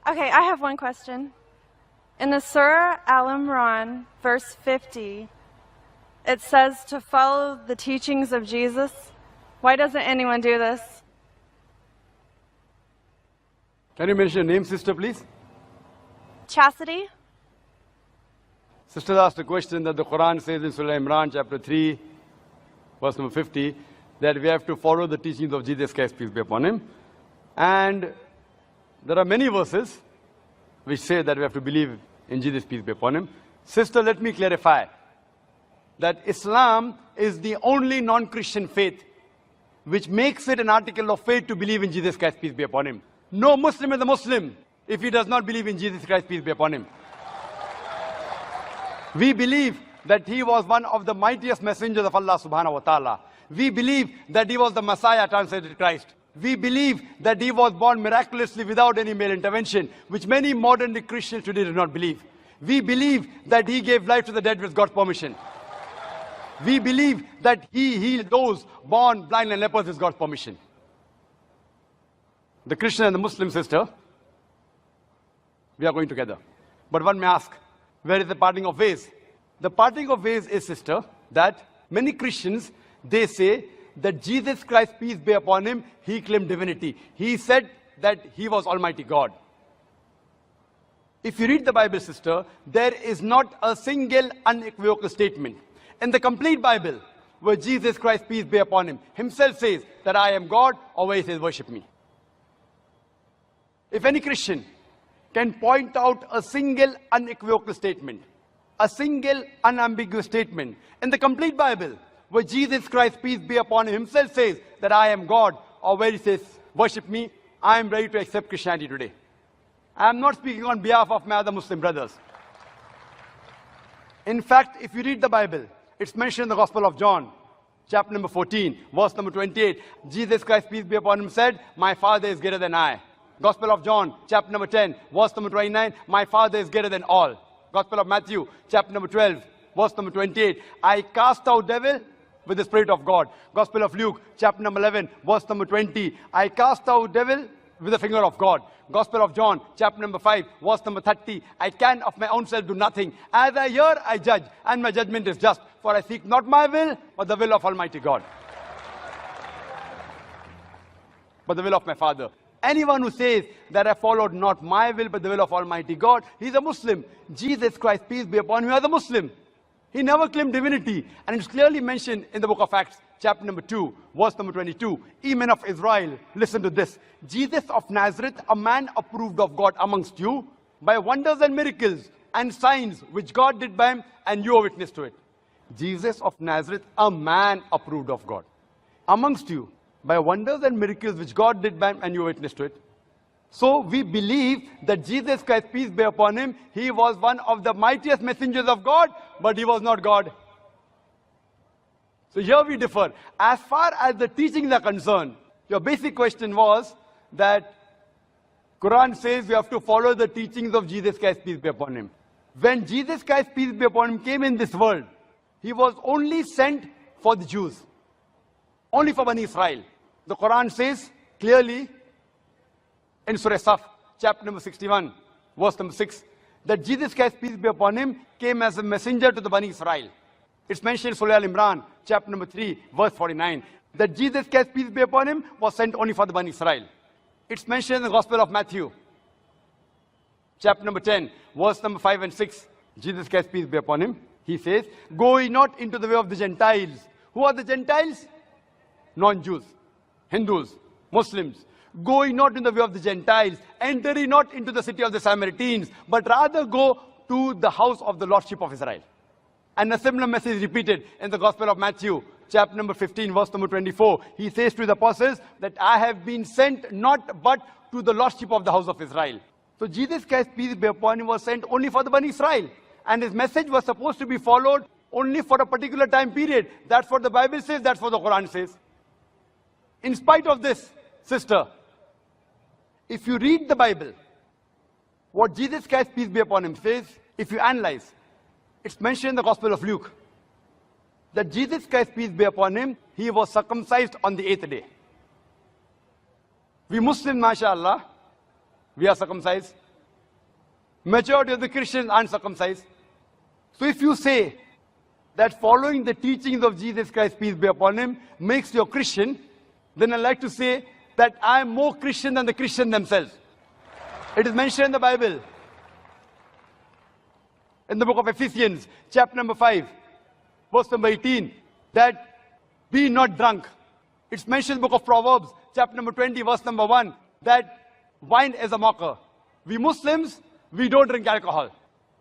Okay, I have one question. In the Surah Al-Imran, verse 50, it says to follow the teachings of Jesus. Why doesn't anyone do this? Can you mention your name, sister, please? Chastity? Sister asked a question that the Quran says in Surah Imran, chapter 3, verse number 50, that we have to follow the teachings of Jesus Christ, peace be upon him. And there are many verses which say that we have to believe in Jesus, peace be upon him. Sister, let me clarify that Islam is the only non-Christian faith which makes it an article of faith to believe in Jesus Christ, peace be upon him. No Muslim is a Muslim if he does not believe in Jesus Christ, peace be upon him. We believe that he was one of the mightiest messengers of Allah subhanahu wa ta'ala. We believe that he was the Messiah, translated Christ. We believe that he was born miraculously without any male intervention, which many modern day Christians today do not believe. We believe that he gave life to the dead with God's permission. We believe that he healed those born blind and lepers with God's permission. The Christian and the Muslim sister, we are going together. But one may ask, where is the parting of ways? The parting of ways is, sister, that many Christians, they say that Jesus Christ, peace be upon him, he claimed divinity. He said that he was Almighty God. If you read the Bible, sister, there is not a single unequivocal statement in the complete Bible where Jesus Christ, peace be upon him, himself says that I am God, or where he says worship me. If any Christian can point out a single unequivocal statement, a single unambiguous statement in the complete Bible where Jesus Christ, peace be upon him, himself says that I am God, or where he says worship me, I am ready to accept Christianity today. I am not speaking on behalf of my other Muslim brothers. In fact, if you read the Bible, it's mentioned in the Gospel of John, chapter number 14, verse number 28. Jesus Christ, peace be upon him, said, my Father is greater than I. Gospel of John, chapter number 10, verse number 29, my Father is greater than all. Gospel of Matthew, chapter number 12, verse number 28, I cast out devil with the Spirit of God. Gospel of Luke, chapter number 11, verse number 20, I cast out devil with the finger of God. Gospel of John, chapter number 5, verse number 30, I can of my own self do nothing. As I hear, I judge, and my judgment is just. For I seek not my will, but the will of Almighty God. But the will of my Father. Anyone who says that I followed not my will, but the will of Almighty God, he is a Muslim. Jesus Christ, peace be upon him, is a Muslim. He never claimed divinity. And it's clearly mentioned in the book of Acts, chapter number 2, verse number 22. Ye men of Israel, listen to this. Jesus of Nazareth, a man approved of God amongst you, by wonders and miracles and signs which God did by him, and you are witness to it. Jesus of Nazareth, a man approved of God amongst you, by wonders and miracles which God did by him, and you are witness to it. So we believe that Jesus Christ, peace be upon him, he was one of the mightiest messengers of God, but he was not God. So here we differ. As far as the teachings are concerned, your basic question was that Quran says we have to follow the teachings of Jesus Christ, peace be upon him. When Jesus Christ, peace be upon him, came in this world, he was only sent for the Jews. Only for Bani Israel. The Quran says clearly in Surah Saf, chapter number 61, verse number 6, that Jesus Christ, peace be upon him, came as a messenger to the Bani Israel. It's mentioned in Surah Al-Imran, chapter number 3, verse 49, that Jesus Christ, peace be upon him, was sent only for the Bani Israel. It's mentioned in the Gospel of Matthew, chapter number 10, verse number 5 and 6. Jesus Christ, peace be upon him, he says, go ye not into the way of the Gentiles. Who are the Gentiles? Non-Jews, Hindus, Muslims. Go ye not in the way of the Gentiles, enter ye not into the city of the Samaritans, but rather go to the house of the Lordship of Israel. And a similar message is repeated in the Gospel of Matthew, chapter number 15, verse number 24. He says to the apostles that I have been sent not but to the Lordship of the house of Israel. So Jesus Christ, peace be upon him, was sent only for the Bani Israel. And his message was supposed to be followed only for a particular time period. That's what the Bible says, that's what the Quran says. In spite of this, sister, if you read the Bible, what Jesus Christ, peace be upon him, says, if you analyze, it's mentioned in the Gospel of Luke, that Jesus Christ, peace be upon him, he was circumcised on the 8th day. We Muslims, mashallah, we are circumcised Majority of the Christians aren't circumcised. So if you say that following the teachings of Jesus Christ, peace be upon him, makes you a Christian, then I'd like to say that I am more Christian than the Christians themselves. It is mentioned in the Bible. In the book of Ephesians, chapter number 5, verse number 18, that be not drunk. It's mentioned in the book of Proverbs, chapter number 20, verse number 1, that wine is a mocker. We Muslims, we don't drink alcohol.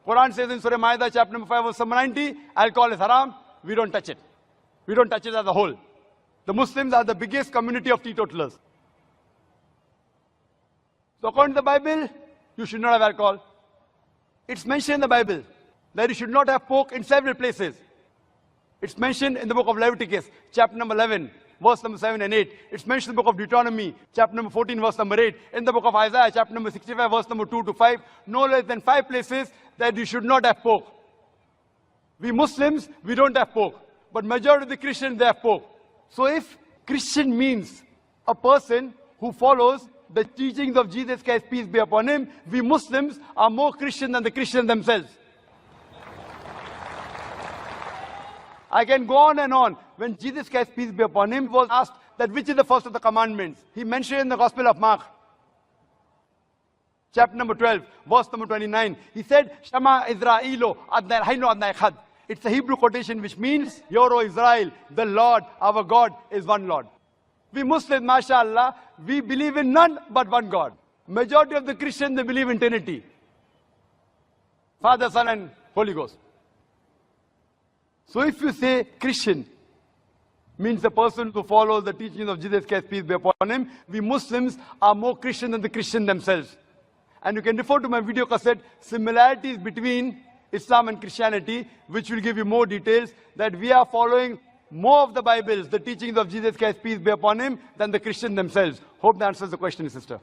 Quran says in Surah Ma'idah, chapter number 5, verse number 90, alcohol is haram, we don't touch it. We don't touch it as a whole. The Muslims are the biggest community of teetotalers. So according to the Bible, you should not have alcohol. It's mentioned in the Bible that you should not have pork in several places. It's mentioned in the book of Leviticus, chapter number 11, verse number 7 and 8. It's mentioned in the book of Deuteronomy, chapter number 14, verse number 8. In the book of Isaiah, chapter number 65, verse number 2 to 5. No less than 5 places that you should not have pork. We Muslims, we don't have pork. But majority of the Christians, they have pork. So if Christian means a person who follows the teachings of Jesus Christ, peace be upon him, we Muslims are more Christian than the Christians themselves. I can go on and on. When Jesus Christ, peace be upon him, was asked that which is the first of the commandments, he mentioned in the Gospel of Mark, chapter number 12, verse number 29, he said, Shema Israelo adnai hayno adnai khad. It's a Hebrew quotation which means, Hear, O Israel, the Lord, our God, is one Lord. We Muslims, mashallah, we believe in none but one God. Majority of the Christians, they believe in Trinity. Father, Son, and Holy Ghost. So if you say Christian means the person who follows the teachings of Jesus Christ, peace be upon him, we Muslims are more Christian than the Christians themselves. And you can refer to my video cassette, Similarities Between Islam and Christianity, which will give you more details, that we are following more of the Bibles, the teachings of Jesus Christ, peace be upon him, than the Christians themselves. Hope that answers the question, sister.